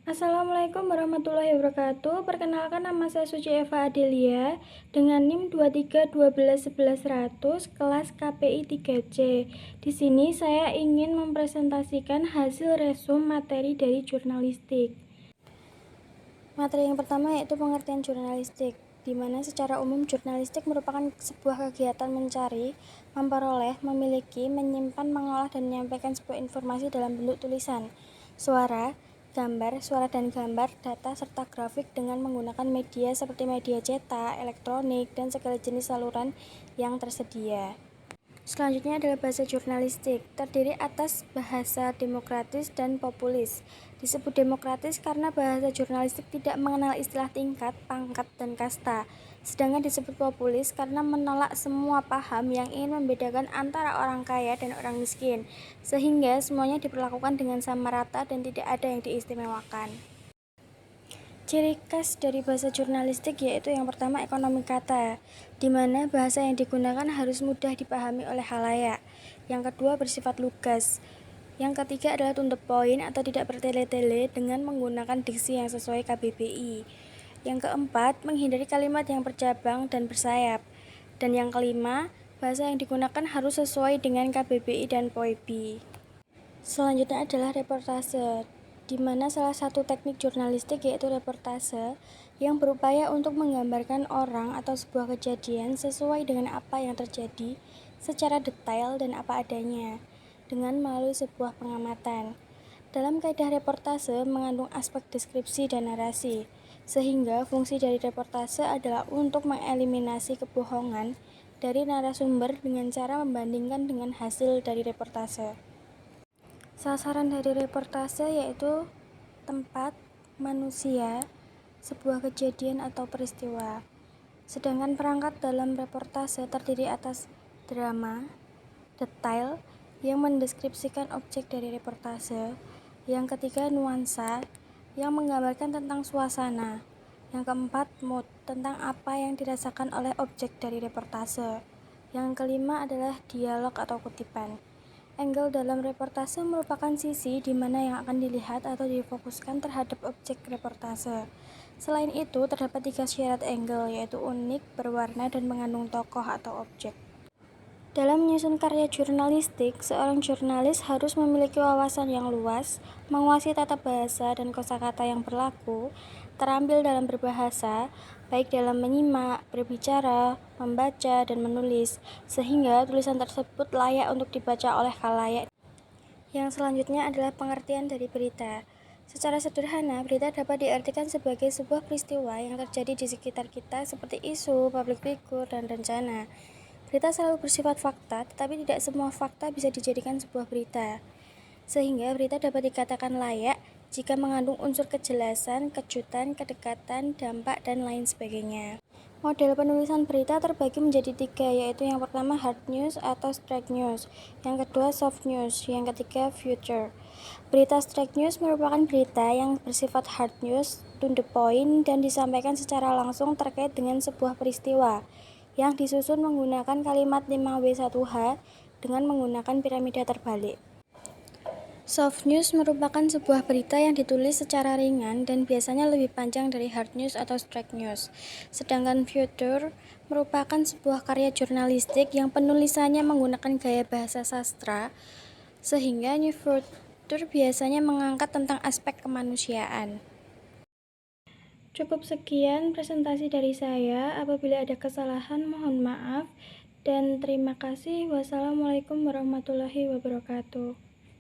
Assalamualaikum warahmatullahi wabarakatuh. Perkenalkan, nama saya Suci Eva Adelia dengan NIM 23121100 kelas KPI 3C. Di sini saya ingin mempresentasikan hasil resum materi dari jurnalistik. Materi yang pertama yaitu pengertian jurnalistik, di mana secara umum jurnalistik merupakan sebuah kegiatan mencari, memperoleh, memiliki, menyimpan, mengolah, dan menyampaikan sebuah informasi dalam bentuk tulisan, suara, dan gambar, data, serta grafik dengan menggunakan media seperti media cetak, elektronik, dan segala jenis saluran yang tersedia. Selanjutnya adalah bahasa jurnalistik, terdiri atas bahasa demokratis dan populis. Disebut demokratis karena bahasa jurnalistik tidak mengenal istilah tingkat, pangkat, dan kasta. Sedangkan disebut populis karena menolak semua paham yang ingin membedakan antara orang kaya dan orang miskin, sehingga semuanya diperlakukan dengan sama rata dan tidak ada yang diistimewakan. Ciri khas dari bahasa jurnalistik yaitu yang pertama ekonomi kata, di mana bahasa yang digunakan harus mudah dipahami oleh khalayak. Yang kedua bersifat lugas. Yang ketiga adalah to the point atau tidak bertele-tele dengan menggunakan diksi yang sesuai KBBI. Yang keempat, menghindari kalimat yang bercabang dan bersayap. Dan yang kelima, bahasa yang digunakan harus sesuai dengan KBBI dan POIBI. Selanjutnya adalah reportase, di mana salah satu teknik jurnalistik yaitu reportase yang berupaya untuk menggambarkan orang atau sebuah kejadian sesuai dengan apa yang terjadi secara detail dan apa adanya, dengan melalui sebuah pengamatan. Dalam kaidah reportase mengandung aspek deskripsi dan narasi, sehingga fungsi dari reportase adalah untuk mengeliminasi kebohongan dari narasumber dengan cara membandingkan dengan hasil dari reportase. Sasaran dari reportase yaitu tempat, manusia, sebuah kejadian atau peristiwa. Sedangkan perangkat dalam reportase terdiri atas drama, detail yang mendeskripsikan objek dari reportase. Yang ketiga nuansa yang menggambarkan tentang suasana. Yang keempat mood tentang apa yang dirasakan oleh objek dari reportase. Yang kelima adalah dialog atau kutipan. Angle dalam reportase merupakan sisi di mana yang akan dilihat atau difokuskan terhadap objek reportase. Selain itu, terdapat 3 syarat angle, yaitu unik, berwarna, dan mengandung tokoh atau objek. Dalam menyusun karya jurnalistik, seorang jurnalis harus memiliki wawasan yang luas, menguasai tata bahasa dan kosakata yang berlaku, terampil dalam berbahasa, baik dalam menyimak, berbicara, membaca, dan menulis, sehingga tulisan tersebut layak untuk dibaca oleh khalayak. Yang selanjutnya adalah pengertian dari berita. Secara sederhana, berita dapat diartikan sebagai sebuah peristiwa yang terjadi di sekitar kita seperti isu, public figure, dan rencana. Berita selalu bersifat fakta, tetapi tidak semua fakta bisa dijadikan sebuah berita. Sehingga berita dapat dikatakan layak jika mengandung unsur kejelasan, kejutan, kedekatan, dampak, dan lain sebagainya. Model penulisan berita terbagi menjadi 3, yaitu yang pertama hard news atau straight news, yang kedua soft news, yang ketiga future. Berita straight news merupakan berita yang bersifat hard news, to the point, dan disampaikan secara langsung terkait dengan sebuah peristiwa, yang disusun menggunakan kalimat 5W1H dengan menggunakan piramida terbalik. Soft news merupakan sebuah berita yang ditulis secara ringan dan biasanya lebih panjang dari hard news atau straight news. Sedangkan future merupakan sebuah karya jurnalistik yang penulisannya menggunakan gaya bahasa sastra, sehingga new future biasanya mengangkat tentang aspek kemanusiaan. Cukup sekian presentasi dari saya. Apabila ada kesalahan, mohon maaf. Dan terima kasih. Wassalamualaikum warahmatullahi wabarakatuh.